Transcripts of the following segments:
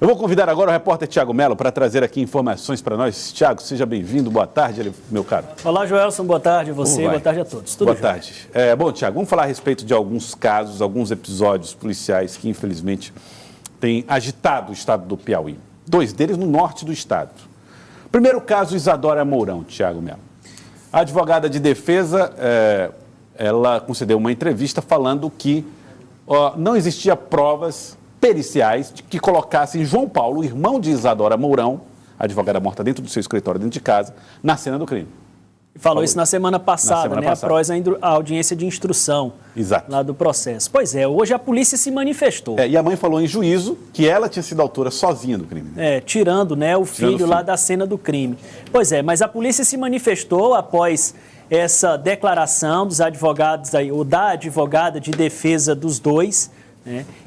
Eu vou convidar agora o repórter Tiago Melo para trazer aqui informações para nós. Tiago, seja bem-vindo, boa tarde, meu caro. Olá, Joelson, boa tarde a você, boa tarde a todos. Boa tarde. Bom, Tiago, vamos falar a respeito de alguns casos, alguns episódios policiais que, infelizmente, têm agitado o estado do Piauí. 2 deles no norte do estado. Primeiro caso, Isadora Mourão, Tiago Melo. A advogada de defesa, ela concedeu uma entrevista falando que não existia provas periciais que colocassem João Paulo, irmão de Isadora Mourão, a advogada morta dentro do seu escritório, dentro de casa, na cena do crime. Falou isso na semana passada, após a audiência de instrução. Exato. Lá do processo. Pois é, hoje a polícia se manifestou. E a mãe falou em juízo que ela tinha sido autora sozinha do crime. Tirando o filho lá da cena do crime. Pois é, mas a polícia se manifestou após essa declaração dos advogados, ou da advogada de defesa dos dois,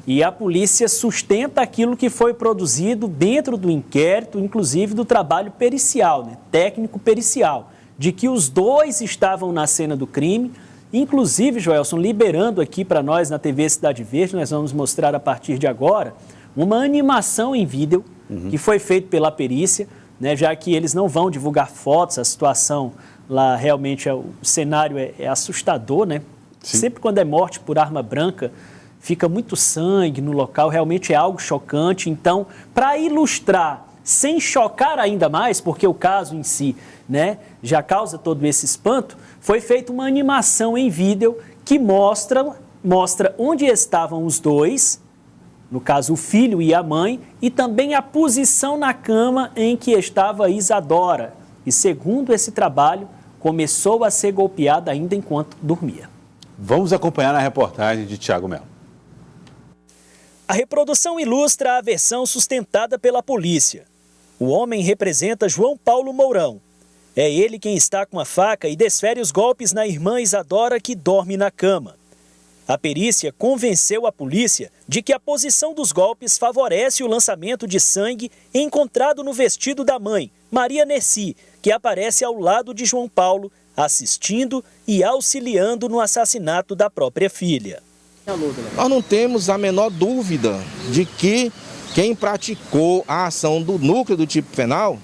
e a polícia sustenta aquilo que foi produzido dentro do inquérito, inclusive do trabalho pericial, técnico pericial, de que os dois estavam na cena do crime, inclusive, Joelson, liberando aqui para nós na TV Cidade Verde, nós vamos mostrar a partir de agora, uma animação em vídeo que foi feita pela perícia, já que eles não vão divulgar fotos, a situação lá realmente, o cenário é assustador, Sim. Sempre quando é morte por arma branca, fica muito sangue no local, realmente é algo chocante. Então, para ilustrar, sem chocar ainda mais, porque o caso em si já causa todo esse espanto, foi feita uma animação em vídeo que mostra onde estavam os dois, no caso o filho e a mãe, e também a posição na cama em que estava Isadora. E segundo esse trabalho, começou a ser golpeada ainda enquanto dormia. Vamos acompanhar na reportagem de Tiago Melo. A reprodução ilustra a versão sustentada pela polícia. O homem representa João Paulo Mourão. É ele quem está com a faca e desfere os golpes na irmã Isadora, que dorme na cama. A perícia convenceu a polícia de que a posição dos golpes favorece o lançamento de sangue encontrado no vestido da mãe, Maria Nercy, que aparece ao lado de João Paulo, assistindo e auxiliando no assassinato da própria filha. Nós não temos a menor dúvida de que quem praticou a ação do núcleo do tipo penal,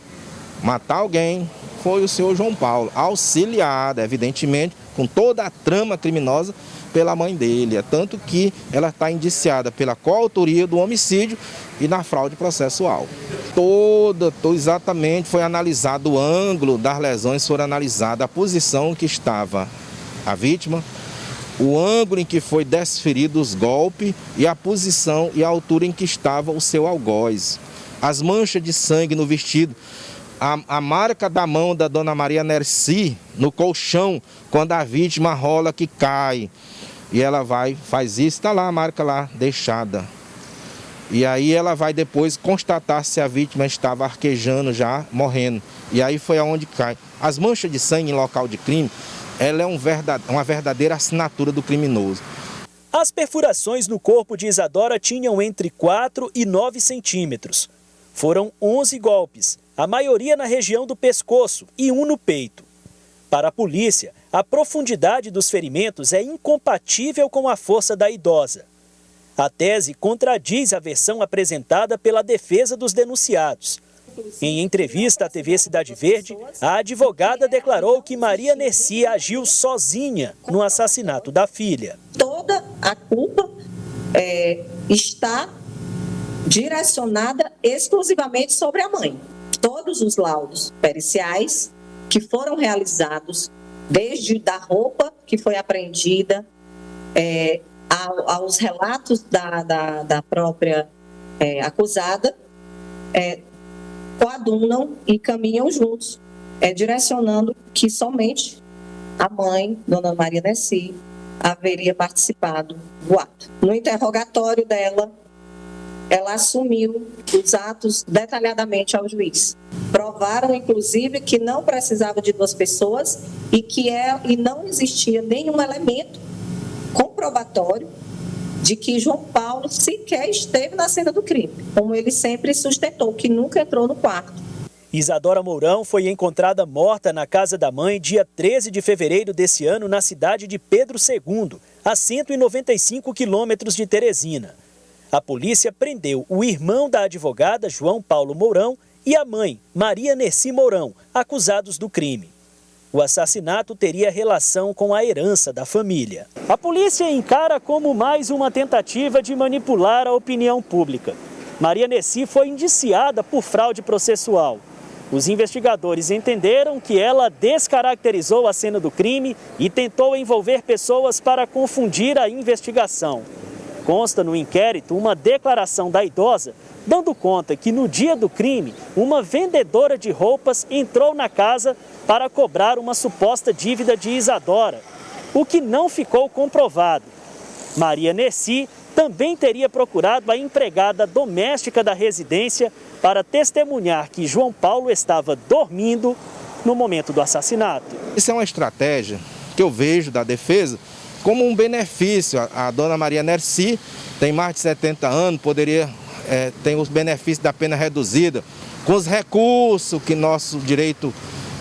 matar alguém, foi o senhor João Paulo, auxiliado, evidentemente, com toda a trama criminosa pela mãe dele. É tanto que ela está indiciada pela coautoria do homicídio e na fraude processual. Exatamente, foi analisado o ângulo das lesões, foi analisada a posição em que estava a vítima, o ângulo em que foi desferido os golpes e a posição e a altura em que estava o seu algoz. As manchas de sangue no vestido, a marca da mão da dona Maria Nercy no colchão, quando a vítima rola que cai. E ela faz isso, está lá a marca lá, deixada. E aí ela vai depois constatar se a vítima estava arquejando já, morrendo. E aí foi aonde cai. As manchas de sangue em local de crime, ela é uma verdadeira assinatura do criminoso. As perfurações no corpo de Isadora tinham entre 4 e 9 centímetros. Foram 11 golpes, a maioria na região do pescoço e um no peito. Para a polícia, a profundidade dos ferimentos é incompatível com a força da idosa. A tese contradiz a versão apresentada pela defesa dos denunciados. Em entrevista à TV Cidade Verde, a advogada declarou que Maria Nercy agiu sozinha no assassinato da filha. Toda a culpa está direcionada exclusivamente sobre a mãe. Todos os laudos periciais que foram realizados, desde da roupa que foi apreendida, aos relatos da própria acusada, coadunam e caminham juntos, direcionando que somente a mãe, dona Maria Nercy, haveria participado do ato. No interrogatório dela, ela assumiu os atos detalhadamente ao juiz. Provaram, inclusive, que não precisava de 2 pessoas e não existia nenhum elemento comprobatório de que João Paulo sequer esteve na cena do crime, como ele sempre sustentou, que nunca entrou no quarto. Isadora Mourão foi encontrada morta na casa da mãe dia 13 de fevereiro desse ano na cidade de Pedro II, a 195 quilômetros de Teresina. A polícia prendeu o irmão da advogada, João Paulo Mourão, e a mãe, Maria Nercy Mourão, acusados do crime. O assassinato teria relação com a herança da família. A polícia encara como mais uma tentativa de manipular a opinião pública. Maria Nercy foi indiciada por fraude processual. Os investigadores entenderam que ela descaracterizou a cena do crime e tentou envolver pessoas para confundir a investigação. Consta no inquérito uma declaração da idosa, dando conta que no dia do crime, uma vendedora de roupas entrou na casa para cobrar uma suposta dívida de Isadora, o que não ficou comprovado. Maria Nercy também teria procurado a empregada doméstica da residência para testemunhar que João Paulo estava dormindo no momento do assassinato. Isso é uma estratégia que eu vejo da defesa como um benefício. A dona Maria Nercy tem mais de 70 anos, poderia ter os benefícios da pena reduzida. Com os recursos que nosso direito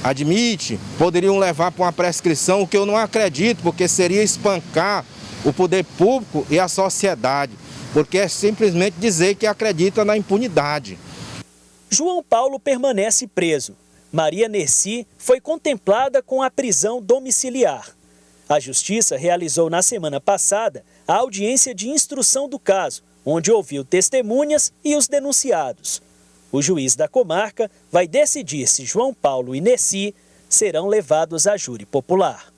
admite, poderiam levar para uma prescrição, o que eu não acredito, porque seria espancar o poder público e a sociedade, porque é simplesmente dizer que acredita na impunidade. João Paulo permanece preso. Maria Nercy foi contemplada com a prisão domiciliar. A Justiça realizou na semana passada a audiência de instrução do caso, onde ouviu testemunhas e os denunciados. O juiz da comarca vai decidir se João Paulo e Nercy serão levados a júri popular.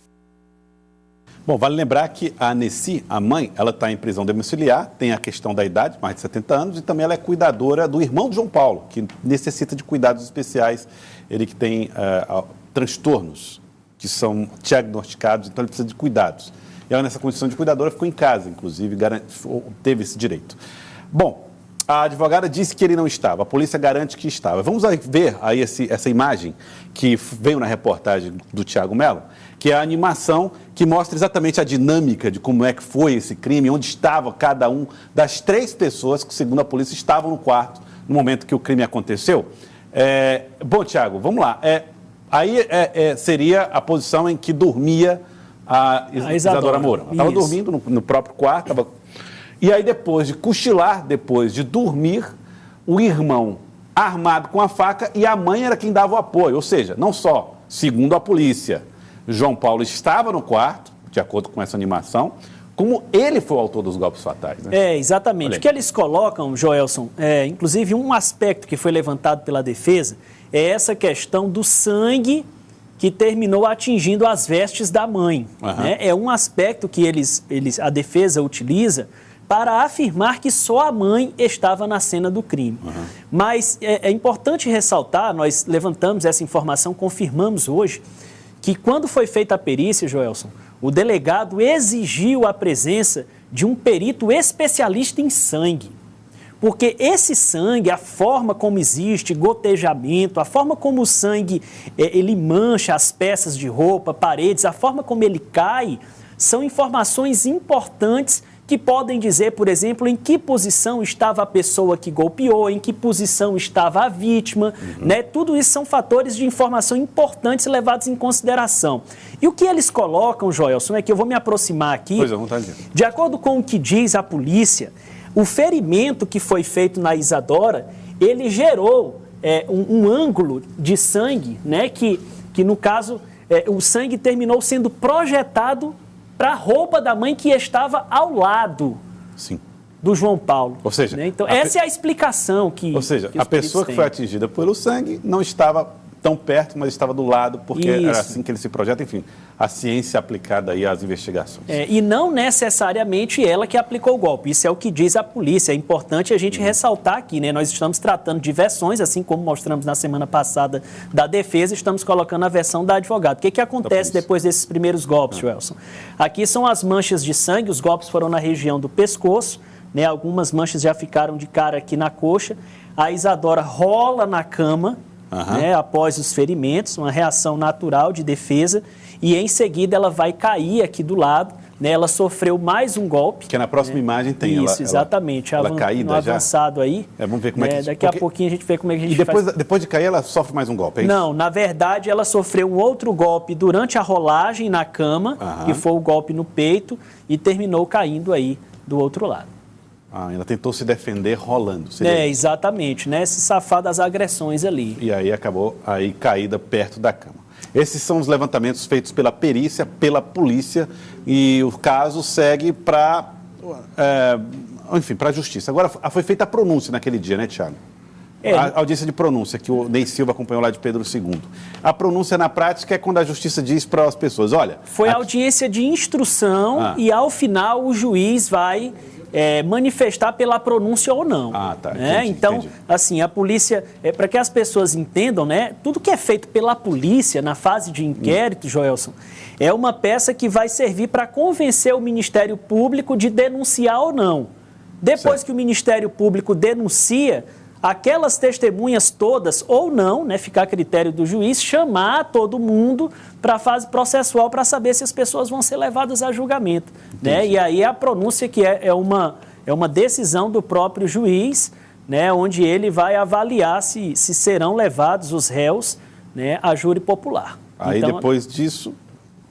Bom, vale lembrar que a Nercy, a mãe, ela está em prisão domiciliar, tem a questão da idade, mais de 70 anos, e também ela é cuidadora do irmão de João Paulo, que necessita de cuidados especiais, ele que tem transtornos que são diagnosticados, então ele precisa de cuidados. E ela, nessa condição de cuidadora, ficou em casa, inclusive, teve esse direito. Bom, a advogada disse que ele não estava, a polícia garante que estava. Vamos ver aí essa imagem que veio na reportagem do Tiago Mello, que é a animação que mostra exatamente a dinâmica de como é que foi esse crime, onde estava cada um das 3 pessoas que, segundo a polícia, estavam no quarto no momento que o crime aconteceu. Bom, Tiago, vamos lá. Aí seria a posição em que dormia a Isadora Mourão. Ela estava dormindo no próprio quarto. E aí, depois de cochilar, depois de dormir, o irmão armado com a faca e a mãe era quem dava o apoio. Ou seja, não só, segundo a polícia, João Paulo estava no quarto, de acordo com essa animação, como ele foi o autor dos golpes fatais. Né? Exatamente. O que eles colocam, Joelson, inclusive um aspecto que foi levantado pela defesa, é essa questão do sangue que terminou atingindo as vestes da mãe. Né? É um aspecto que a defesa utiliza para afirmar que só a mãe estava na cena do crime. Mas é importante ressaltar, nós levantamos essa informação, confirmamos hoje, que quando foi feita a perícia, Joelson, o delegado exigiu a presença de um perito especialista em sangue. Porque esse sangue, a forma como existe, gotejamento, a forma como o sangue ele mancha as peças de roupa, paredes, a forma como ele cai, são informações importantes que podem dizer, por exemplo, em que posição estava a pessoa que golpeou, em que posição estava a vítima, né? Tudo isso são fatores de informação importantes levados em consideração. E o que eles colocam, Joelson, é que eu vou me aproximar aqui, de acordo com o que diz a polícia, o ferimento que foi feito na Isadora, ele gerou um ângulo de sangue, né? Que no caso, o sangue terminou sendo projetado para a roupa da mãe que estava ao lado do João Paulo. Ou seja, né? Então, essa é a explicação que Ou seja, a pessoa que foi atingida pelo sangue não estava tão perto, mas estava do lado, porque era assim que ele se projeta. Enfim, a ciência aplicada aí às investigações. E não necessariamente ela que aplicou o golpe. Isso é o que diz a polícia. É importante a gente ressaltar aqui, né? Nós estamos tratando de versões, assim como mostramos na semana passada da defesa, estamos colocando a versão da advogada. O que acontece depois desses primeiros golpes, Wilson? Aqui são as manchas de sangue, os golpes foram na região do pescoço, né? Algumas manchas já ficaram de cara aqui na coxa. A Isadora rola na cama, né, após os ferimentos, uma reação natural de defesa, e em seguida ela vai cair aqui do lado, né, ela sofreu mais um golpe. Que na próxima imagem tem isso, exatamente. Ela caída no avançado já. Aí. Vamos ver como é que daqui a pouquinho a gente vê como é que a gente faz. Depois de cair, ela sofre mais um golpe, é isso? Não, na verdade ela sofreu um outro golpe durante a rolagem na cama, que foi o golpe no peito, e terminou caindo aí do outro lado. Ah, ainda tentou se defender rolando. Seria isso? Exatamente, né? Se safar das agressões ali. E aí acabou aí caída perto da cama. Esses são os levantamentos feitos pela perícia, pela polícia, e o caso segue para, enfim, para a justiça. Agora, foi feita a pronúncia naquele dia, né, Tiago? A audiência de pronúncia, que o Ney Silva acompanhou lá de Pedro II. A pronúncia, na prática, é quando a justiça diz para as pessoas, olha... Foi a audiência de instrução e, ao final, o juiz vai... manifestar pela pronúncia ou não. Ah, tá. Né? Então, assim, a polícia, para que as pessoas entendam, né, tudo que é feito pela polícia na fase de inquérito, Joelson, é uma peça que vai servir para convencer o Ministério Público de denunciar ou não. Depois que o Ministério Público denuncia, aquelas testemunhas todas, ou não, né, ficar a critério do juiz, chamar todo mundo para a fase processual para saber se as pessoas vão ser levadas a julgamento. Né? E aí a pronúncia que é uma decisão do próprio juiz, né, onde ele vai avaliar se serão levados os réus, né, a júri popular. Aí então, depois disso...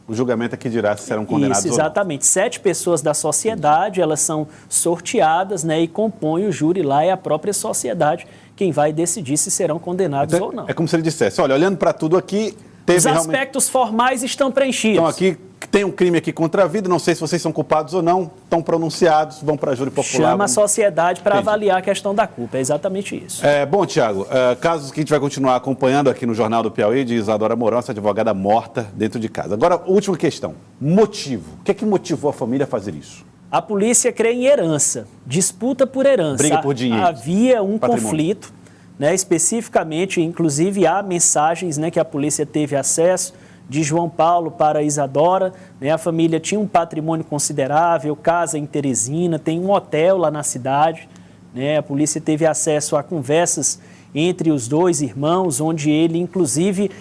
O julgamento é que dirá se serão condenados isso, exatamente. 7 pessoas da sociedade, elas são sorteadas, né, e compõem o júri lá, é a própria sociedade quem vai decidir se serão condenados ou não. É como se ele dissesse, olha, olhando para tudo aqui... Os aspectos formais estão preenchidos. Então aqui tem um crime aqui contra a vida, não sei se vocês são culpados ou não, estão pronunciados, vão para a júri popular. Chama a sociedade para avaliar a questão da culpa, é exatamente isso. Bom, Tiago, casos que a gente vai continuar acompanhando aqui no Jornal do Piauí, de Isadora Mourão, essa advogada morta dentro de casa. Agora, última questão, motivo. O que é que motivou a família a fazer isso? A polícia crê em herança, disputa por herança. Briga por dinheiro. Havia um conflito, né, especificamente, inclusive há mensagens, né, que a polícia teve acesso de João Paulo para Isadora, né, a família tinha um patrimônio considerável, casa em Teresina, tem um hotel lá na cidade, né, a polícia teve acesso a conversas entre os dois irmãos, onde ele inclusive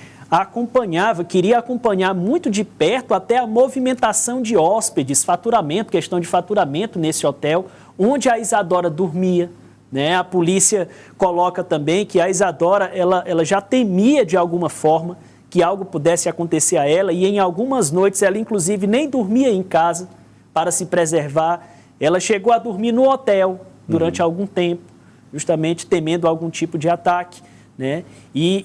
queria acompanhar muito de perto até a movimentação de hóspedes, faturamento, questão de faturamento nesse hotel, onde a Isadora dormia. Né? A polícia coloca também que a Isadora ela já temia de alguma forma que algo pudesse acontecer a ela e em algumas noites ela inclusive nem dormia em casa para se preservar. Ela chegou a dormir no hotel durante algum tempo, justamente temendo algum tipo de ataque. Né? E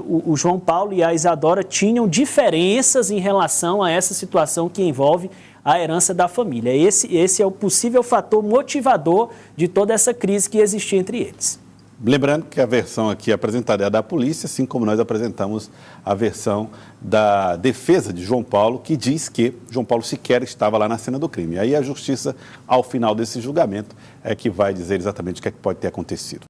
o João Paulo e a Isadora tinham diferenças em relação a essa situação que envolve a herança da família. Esse é o possível fator motivador de toda essa crise que existia entre eles. Lembrando que a versão aqui apresentada é a da polícia, assim como nós apresentamos a versão da defesa de João Paulo, que diz que João Paulo sequer estava lá na cena do crime. Aí a justiça, ao final desse julgamento, é que vai dizer exatamente o que é que pode ter acontecido.